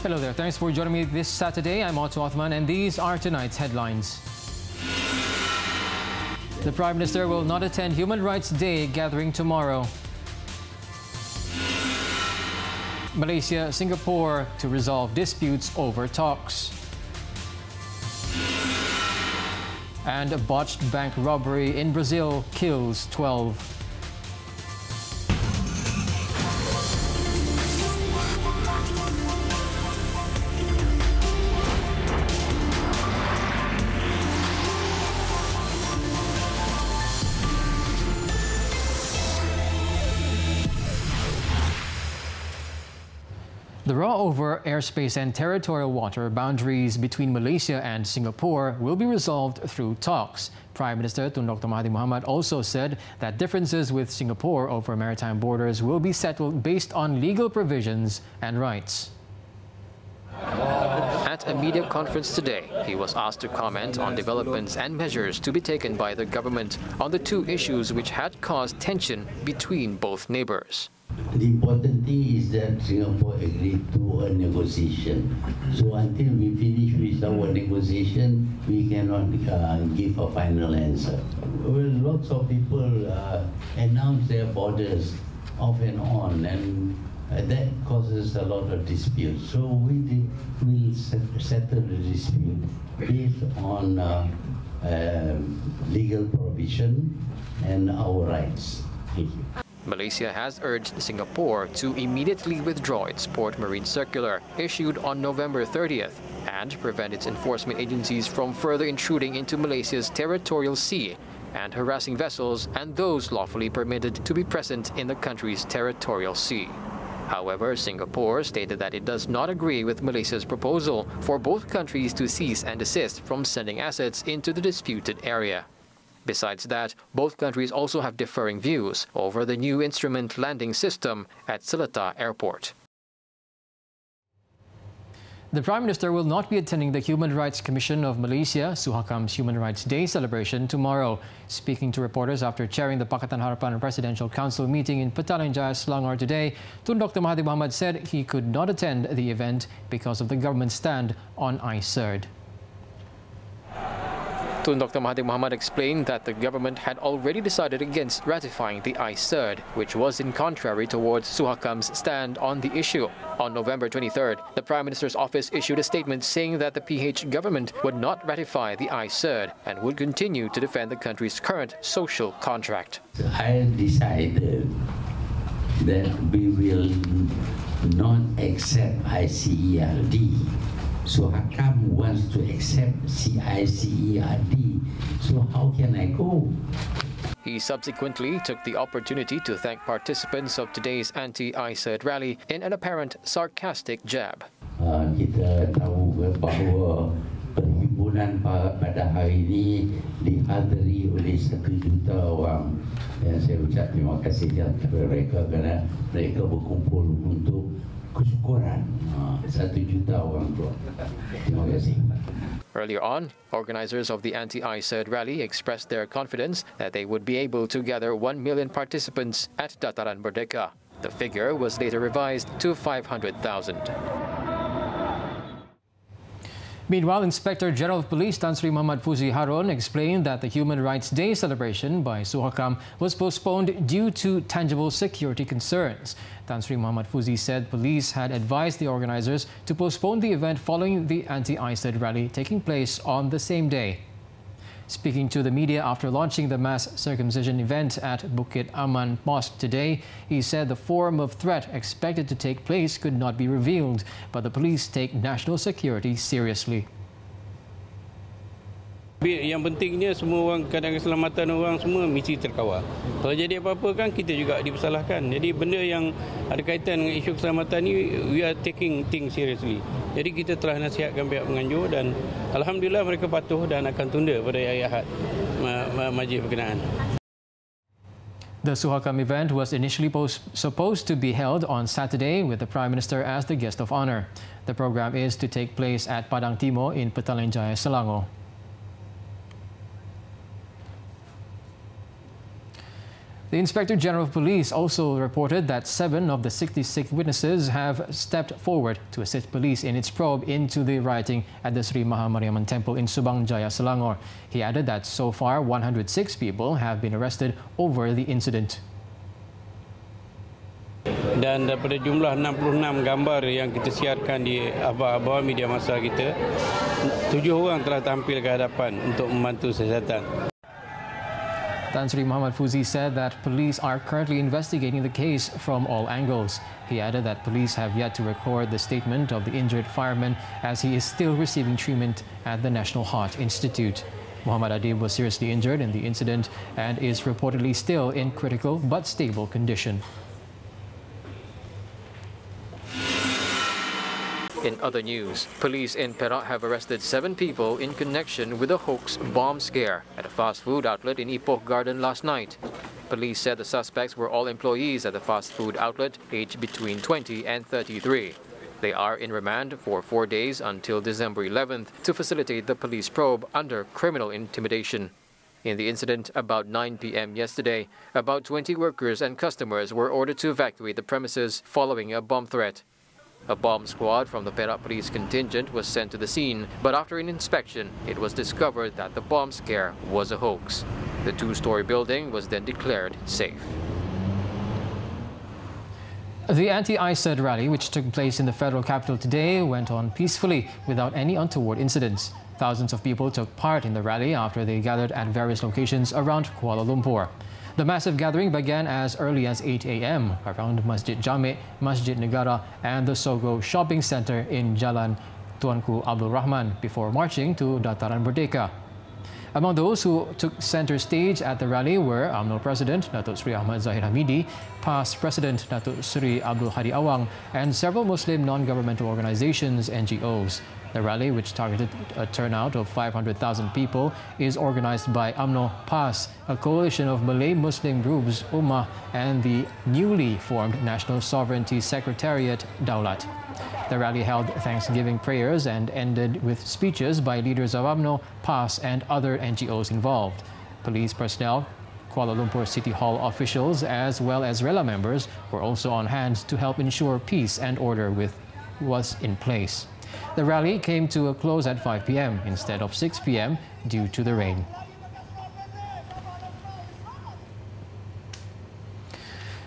Hello there. Thanks for joining me this Saturday. I'm Otto Othman, and these are tonight's headlines. The Prime Minister will not attend Human Rights Day gathering tomorrow. Malaysia, Singapore to resolve disputes over talks. And a botched bank robbery in Brazil kills 12. The row over airspace and territorial water boundaries between Malaysia and Singapore will be resolved through talks. Prime Minister Tonton Mohamad also said that differences with Singapore over maritime borders will be settled based on legal provisions and rights. At a media conference today, he was asked to comment on developments and measures to be taken by the government on the two issues which had caused tension between both neighbors. The important thing is that Singapore agreed to a negotiation. So until we finish with our negotiation, we cannot give a final answer. Well, lots of people announce their borders off and on, and that causes a lot of disputes. So we will settle the dispute based on legal provision and our rights. Thank you. Malaysia has urged Singapore to immediately withdraw its Port Marine Circular issued on November 30th and prevent its enforcement agencies from further intruding into Malaysia's territorial sea and harassing vessels and those lawfully permitted to be present in the country's territorial sea. However, Singapore stated that it does not agree with Malaysia's proposal for both countries to cease and desist from sending assets into the disputed area. Besides that, both countries also have differing views over the new instrument landing system at Seletar Airport. The Prime Minister will not be attending the Human Rights Commission of Malaysia, Suhakam's Human Rights Day celebration tomorrow. Speaking to reporters after chairing the Pakatan Harapan Presidential Council meeting in Petaling Jaya, Selangor today, Tun Dr. Mahathir Mohamad said he could not attend the event because of the government's stand on ICERD. Tun Dr. Mahathir Mohamad explained that the government had already decided against ratifying the ICERD, which was in contrary towards Suhakam's stand on the issue. On November 23rd, the Prime Minister's office issued a statement saying that the PH government would not ratify the ICERD and would continue to defend the country's current social contract. I decided that we will not accept ICERD. So Hakam wants to accept ICERD. So how can I go? He subsequently took the opportunity to thank participants of today's anti-ICERD rally in an apparent sarcastic jab. Kita tahu bahawa perhimpunan pada hari ini dihadiri oleh 1 juta orang. Dan saya ucap terima kasih kepada mereka kerana mereka berkumpul untuk kesyukuran 1 juta orang tua. Terima kasih. Earlier on, organizers of the anti-ICERD rally expressed their confidence that they would be able to gather 1 million participants at Dataran Merdeka. The figure was later revised to 500,000. Meanwhile, Inspector General of Police Tan Sri Muhammad Fuzi Harun explained that the Human Rights Day celebration by Suhakam was postponed due to tangible security concerns. Tan Sri Muhammad Fuzi said police had advised the organizers to postpone the event following the anti-ICERD rally taking place on the same day. Speaking to the media after launching the mass circumcision event at Bukit Aman Mosque today, he said the form of threat expected to take place could not be revealed, but the police take national security seriously. Yang pentingnya semua orang, kadang keselamatan orang semua mesti terkawal. Kalau jadi apa-apa kan kita juga dipersalahkan. Jadi benda yang ada kaitan dengan isu keselamatan ni, we are taking things seriously. Jadi kita telah nasihatkan pihak penganjur dan alhamdulillah mereka patuh dan akan tunda pada hari Ahad majlis berkenaan. The Suhakam event was initially supposed to be held on Saturday with the Prime Minister as the guest of honor. The program is to take place at Padang Timur in Petaling Jaya, Selangor. The Inspector General of Police also reported that 7 of the 66 witnesses have stepped forward to assist police in its probe into the rioting at the Sri Mahamariamman Temple in Subang Jaya, Selangor. He added that so far 106 people have been arrested over the incident. Dan daripada jumlah 66 gambar yang kita siarkan di bawah media massa kita, 7 orang telah tampil ke hadapan untuk membantu siasatan. Tan Sri Muhammad Fuzi said that police are currently investigating the case from all angles. He added that police have yet to record the statement of the injured fireman as he is still receiving treatment at the National Heart Institute. Muhammad Adib was seriously injured in the incident and is reportedly still in critical but stable condition. In other news, police in Perak have arrested 7 people in connection with a hoax bomb scare at a fast food outlet in Ipoh Garden last night. Police said the suspects were all employees at the fast food outlet, aged between 20 and 33. They are in remand for 4 days until December 11th to facilitate the police probe under criminal intimidation. In the incident about 9 p.m. yesterday, about 20 workers and customers were ordered to evacuate the premises following a bomb threat. A bomb squad from the Perak police contingent was sent to the scene, but after an inspection, it was discovered that the bomb scare was a hoax. The 2-story building was then declared safe. The anti-ISID rally, which took place in the federal capital today, went on peacefully without any untoward incidents. Thousands of people took part in the rally after they gathered at various locations around Kuala Lumpur. The massive gathering began as early as 8 a.m. around Masjid Jami', Masjid Negara and the Sogo Shopping Centre in Jalan Tuanku Abdul Rahman before marching to Dataran Merdeka. Among those who took centre stage at the rally were UMNO President Datuk Sri Ahmad Zahid Hamidi, past President Datuk Sri Abdul Hadi Awang and several Muslim non-governmental organisations, NGOs. The rally, which targeted a turnout of 500,000 people, is organised by UMNO PAS, a coalition of Malay Muslim groups, Ummah, and the newly formed National Sovereignty Secretariat, Daulat. The rally held Thanksgiving prayers and ended with speeches by leaders of UMNO, PAS, and other NGOs involved. Police personnel, Kuala Lumpur City Hall officials, as well as Rela members, were also on hand to help ensure peace and order was in place. The rally came to a close at 5 p.m. instead of 6 p.m. due to the rain.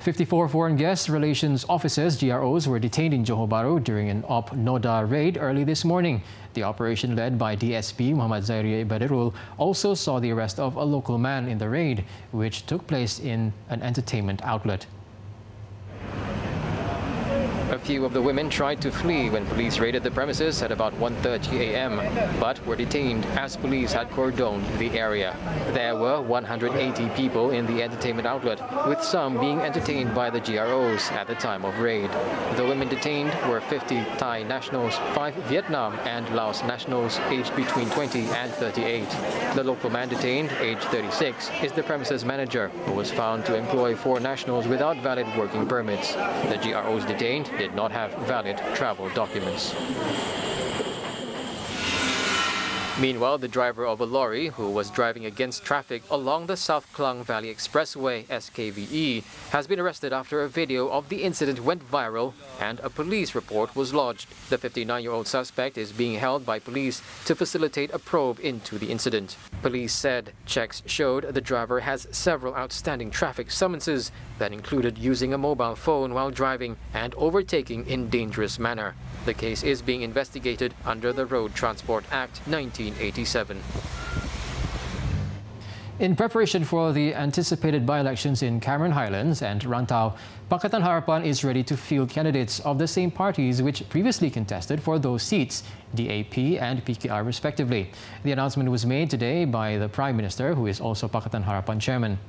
"54 foreign guest relations officers, GROs, were detained in Johor Bahru during an Op Noda raid early this morning. The operation, led by DSP Muhammad Zairi Badirul, also saw the arrest of a local man in the raid, which took place in an entertainment outlet. A few of the women tried to flee when police raided the premises at about 1:30 a.m., but were detained as police had cordoned the area. There were 180 people in the entertainment outlet, with some being entertained by the GROs at the time of raid. The women detained were 50 Thai nationals, 5 Vietnam and Laos nationals aged between 20 and 38. The local man detained, aged 36, is the premises manager, who was found to employ 4 nationals without valid working permits. The GROs detained did not have valid travel documents. Meanwhile, the driver of a lorry who was driving against traffic along the South Klang Valley Expressway (SKVE) has been arrested after a video of the incident went viral and a police report was lodged. The 59-year-old suspect is being held by police to facilitate a probe into the incident. Police said checks showed the driver has several outstanding traffic summonses that included using a mobile phone while driving and overtaking in dangerous manner. The case is being investigated under the Road Transport Act 1987. In preparation for the anticipated by-elections in Cameron Highlands and Rantau, Pakatan Harapan is ready to field candidates of the same parties which previously contested for those seats, DAP and PKR respectively. The announcement was made today by the Prime Minister, who is also Pakatan Harapan chairman.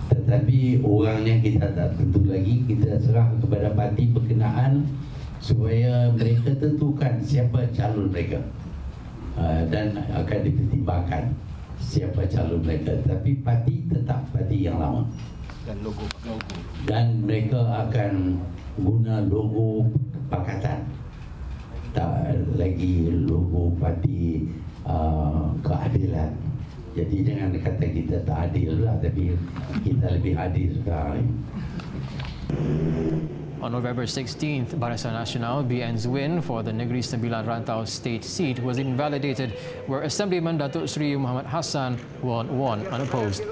Tetapi orangnya kita tak tentu lagi, kita serah kepada parti berkenaan supaya mereka tentukan siapa calon mereka dan akan dipertimbangkan siapa calon mereka. Tapi parti tetap parti yang lama dan mereka akan guna logo pakatan, tak lagi logo parti keadilan Jadi jangan kata kita tak adil lah, tapi kita lebih adil sekarang. On November 16th, Barisan Nasional BN's win for the Negeri Sembilan Rantau state seat was invalidated, where Assemblyman Datuk Seri Muhammad Hassan won unopposed.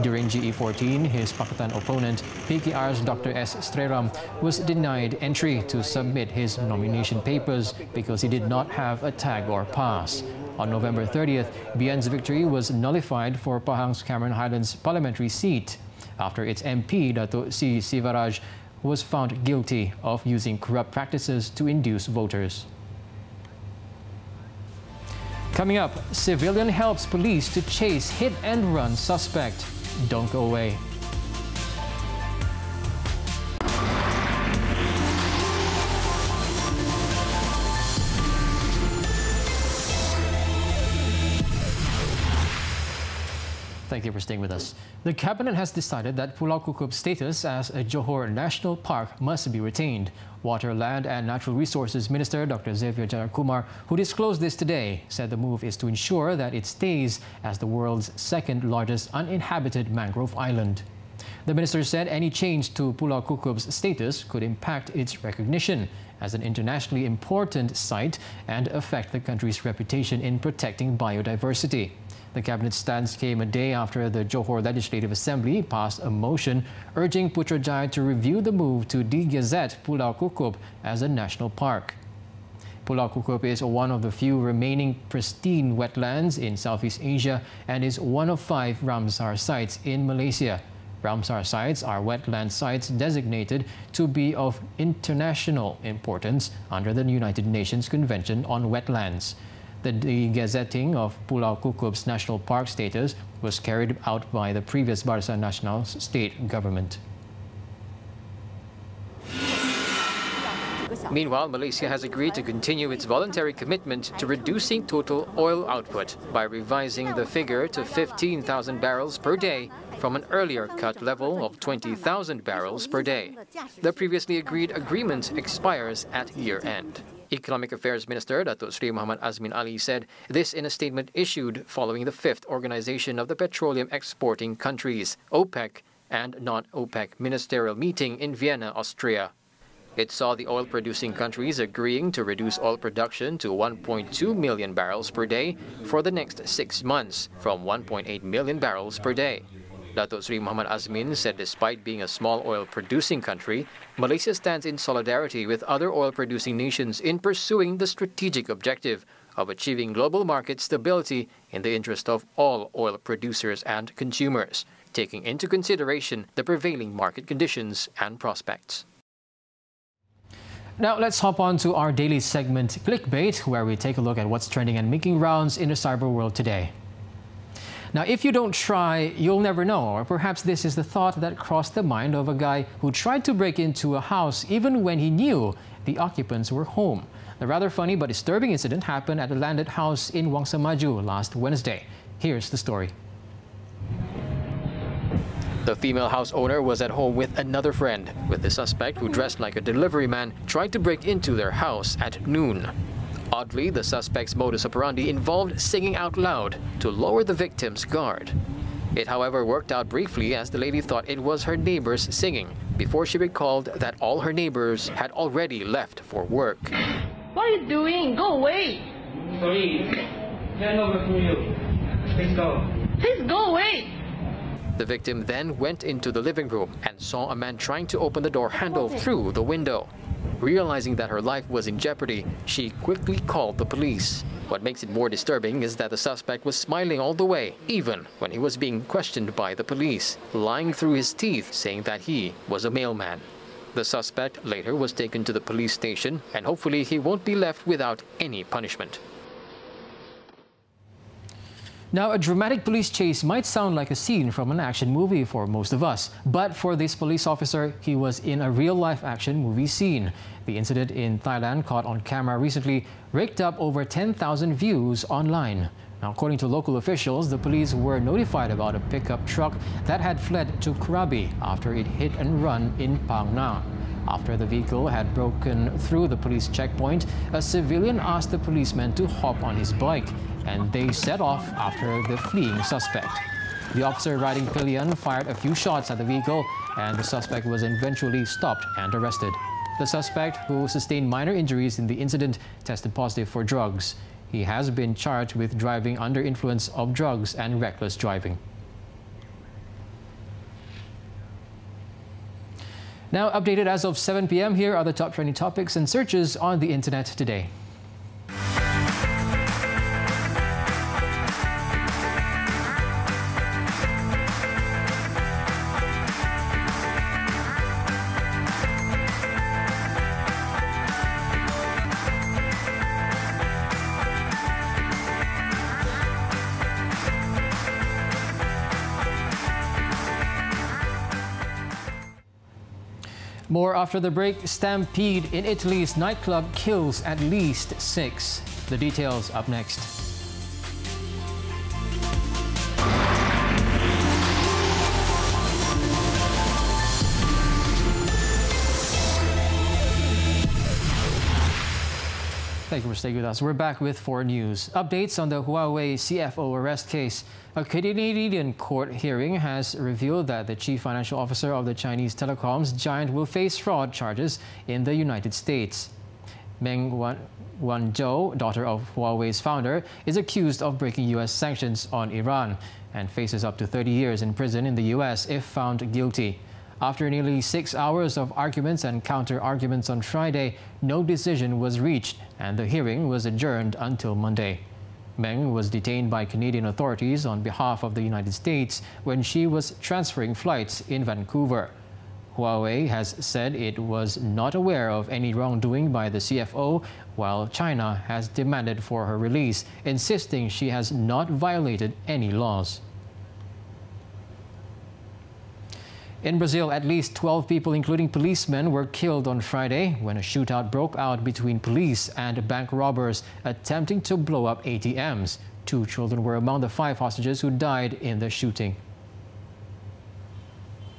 During GE14, his Pakatan opponent, PKR's Dr. S. Sreram, was denied entry to submit his nomination papers because he did not have a tag or pass. On November 30th, BN's victory was nullified for Pahang's Cameron Highlands parliamentary seat after its MP, Datuk C. Sivaraj, was found guilty of using corrupt practices to induce voters. Coming up, civilian helps police to chase hit-and-run suspect. Don't go away. Thank you for staying with us. The Cabinet has decided that Pulau Kukup's status as a Johor National Park must be retained. Water, Land and Natural Resources Minister Dr. Xavier Jayakumar, who disclosed this today, said the move is to ensure that it stays as the world's second largest uninhabited mangrove island. The minister said any change to Pulau Kukup's status could impact its recognition as an internationally important site and affect the country's reputation in protecting biodiversity. The Cabinet stance came a day after the Johor Legislative Assembly passed a motion urging Putrajaya to review the move to de-gazette Pulau Kukup as a national park. Pulau Kukup is one of the few remaining pristine wetlands in Southeast Asia and is one of 5 Ramsar sites in Malaysia. Ramsar sites are wetland sites designated to be of international importance under the United Nations Convention on Wetlands. The de-gazetting of Pulau Kukup's national park status was carried out by the previous Barisan Nasional's state government. Meanwhile, Malaysia has agreed to continue its voluntary commitment to reducing total oil output by revising the figure to 15,000 barrels per day from an earlier cut level of 20,000 barrels per day. The previously agreed agreement expires at year-end. Economic Affairs Minister Datuk Seri Muhammad Azmin Ali said this in a statement issued following the 5th Organization of the Petroleum Exporting Countries, OPEC, and non-OPEC ministerial meeting in Vienna, Austria. It saw the oil-producing countries agreeing to reduce oil production to 1.2 million barrels per day for the next 6 months, from 1.8 million barrels per day. Datuk Seri Muhammad Azmin said despite being a small oil-producing country, Malaysia stands in solidarity with other oil-producing nations in pursuing the strategic objective of achieving global market stability in the interest of all oil producers and consumers, taking into consideration the prevailing market conditions and prospects. Now let's hop on to our daily segment, Clickbait, where we take a look at what's trending and making rounds in the cyber world today. Now, if you don't try, you'll never know. Or perhaps this is the thought that crossed the mind of a guy who tried to break into a house even when he knew the occupants were home. The rather funny but disturbing incident happened at a landed house in Wangsa Maju last Wednesday. Here's the story. The female house owner was at home with another friend, with the suspect, who dressed like a delivery man, tried to break into their house at noon. Oddly, the suspect's modus operandi involved singing out loud to lower the victim's guard. It, however, worked out briefly as the lady thought it was her neighbors singing before she recalled that all her neighbors had already left for work. What are you doing? Go away! Sorry, hand over to you. Please go. Please go away! The victim then went into the living room and saw a man trying to open the door handle through the window. Realizing that her life was in jeopardy, she quickly called the police. What makes it more disturbing is that the suspect was smiling all the way, even when he was being questioned by the police, lying through his teeth, saying that he was a mailman. The suspect later was taken to the police station, and hopefully he won't be left without any punishment. Now, a dramatic police chase might sound like a scene from an action movie for most of us, but for this police officer, he was in a real-life action movie scene. The incident in Thailand, caught on camera recently, raked up over 10,000 views online. Now, according to local officials, the police were notified about a pickup truck that had fled to Krabi after it hit and run in Phang Nga. After the vehicle had broken through the police checkpoint, a civilian asked the policeman to hop on his bike and they set off after the fleeing suspect. The officer riding pillion fired a few shots at the vehicle, and the suspect was eventually stopped and arrested. The suspect, who sustained minor injuries in the incident, tested positive for drugs. He has been charged with driving under influence of drugs and reckless driving. Now updated as of 7 p.m, here are the top trending topics and searches on the internet today. More after the break. Stampede in Italy's nightclub kills at least 6. The details up next. Thank you for staying with us. We're back with 4 news. Updates on the Huawei CFO arrest case. A Canadian court hearing has revealed that the chief financial officer of the Chinese telecoms giant will face fraud charges in the United States. Meng Wanzhou, daughter of Huawei's founder, is accused of breaking U.S. sanctions on Iran and faces up to 30 years in prison in the U.S. if found guilty. After nearly 6 hours of arguments and counter-arguments on Friday, no decision was reached and the hearing was adjourned until Monday. Meng was detained by Canadian authorities on behalf of the United States when she was transferring flights in Vancouver. Huawei has said it was not aware of any wrongdoing by the CFO, while China has demanded for her release, insisting she has not violated any laws. In Brazil, at least 12 people, including policemen, were killed on Friday when a shootout broke out between police and bank robbers attempting to blow up ATMs. 2 children were among the 5 hostages who died in the shooting.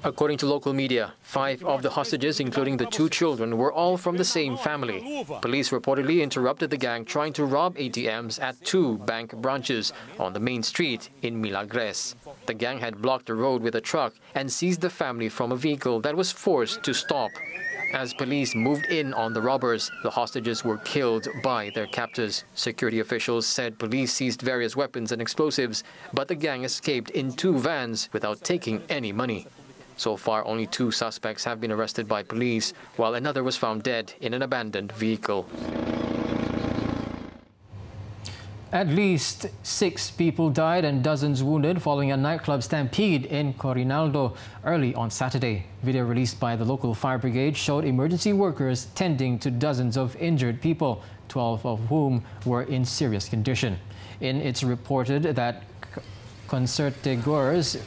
According to local media, 5 of the hostages, including the 2 children, were all from the same family. Police reportedly interrupted the gang trying to rob ATMs at 2 bank branches on the main street in Milagres. The gang had blocked the road with a truck and seized the family from a vehicle that was forced to stop. As police moved in on the robbers, the hostages were killed by their captors. Security officials said police seized various weapons and explosives, but the gang escaped in 2 vans without taking any money. So far, only 2 suspects have been arrested by police, while another was found dead in an abandoned vehicle. At least 6 people died and dozens wounded following a nightclub stampede in Corinaldo early on Saturday. Video released by the local fire brigade showed emergency workers tending to dozens of injured people, 12 of whom were in serious condition. It's reported that concertgoers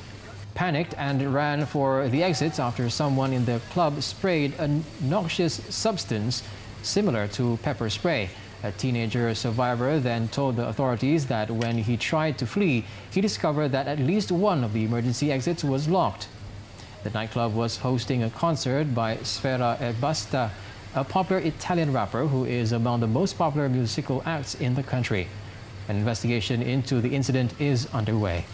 panicked and ran for the exits after someone in the club sprayed a noxious substance similar to pepper spray. A teenager survivor then told the authorities that when he tried to flee, he discovered that at least one of the emergency exits was locked. The nightclub was hosting a concert by Sfera Ebbasta, a popular Italian rapper who is among the most popular musical acts in the country. An investigation into the incident is underway.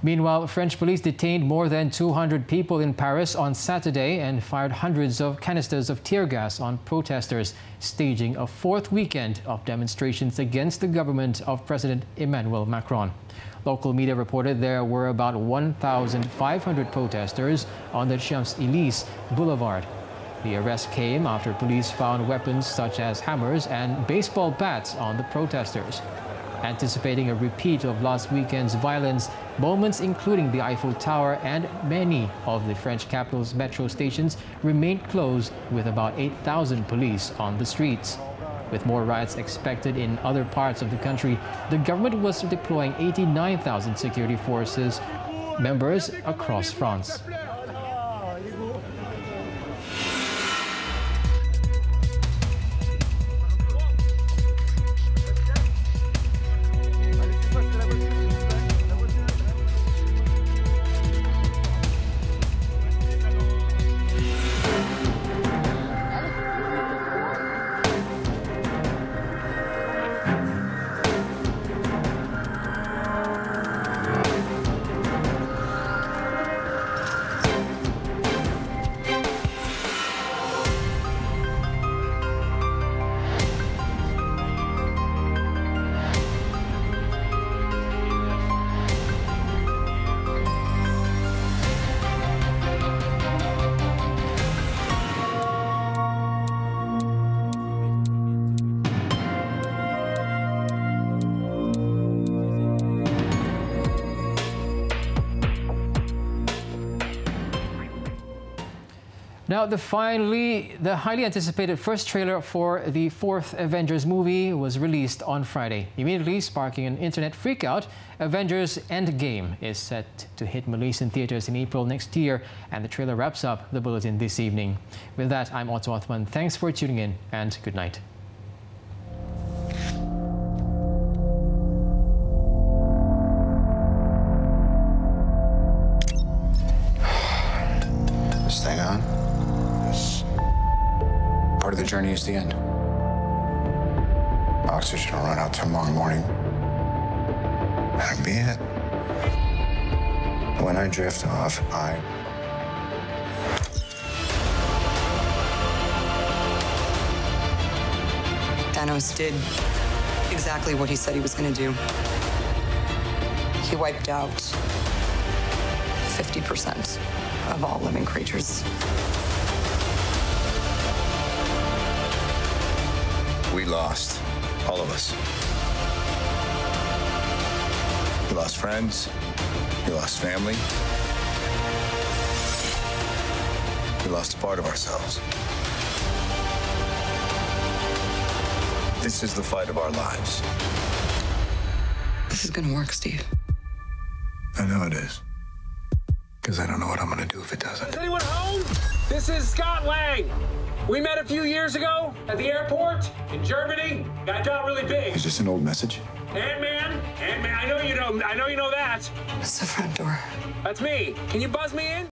Meanwhile, French police detained more than 200 people in Paris on Saturday and fired hundreds of canisters of tear gas on protesters, staging a 4th weekend of demonstrations against the government of President Emmanuel Macron. Local media reported there were about 1,500 protesters on the Champs-Élysées Boulevard. The arrest came after police found weapons such as hammers and baseball bats on the protesters. Anticipating a repeat of last weekend's violence, moments including the Eiffel Tower and many of the French capital's metro stations remained closed with about 8,000 police on the streets. With more riots expected in other parts of the country, the government was deploying 89,000 security forces members across France. Now, the highly anticipated first trailer for the fourth Avengers movie was released on Friday, immediately sparking an internet freakout. Avengers Endgame is set to hit Malaysian theaters in April next year, and the trailer wraps up the bulletin this evening. With that, I'm Tonton. Thanks for tuning in, and good night. This thing on? Part of the journey is the end. Oxygen will run out tomorrow morning. That'll be it. When I drift off, Thanos did exactly what he said he was going to do. He wiped out 50% of all living creatures. We lost, all of us. We lost friends, we lost family. We lost a part of ourselves. This is the fight of our lives. This is going to work, Steve. I know it is. Because I don't know what I'm going to do if it doesn't. Is anyone home? This is Scott Lang. We met a few years ago at the airport in Germany. That got really big. Is this an old message? Ant-Man, I know you know that. It's the front door. That's me. Can you buzz me in?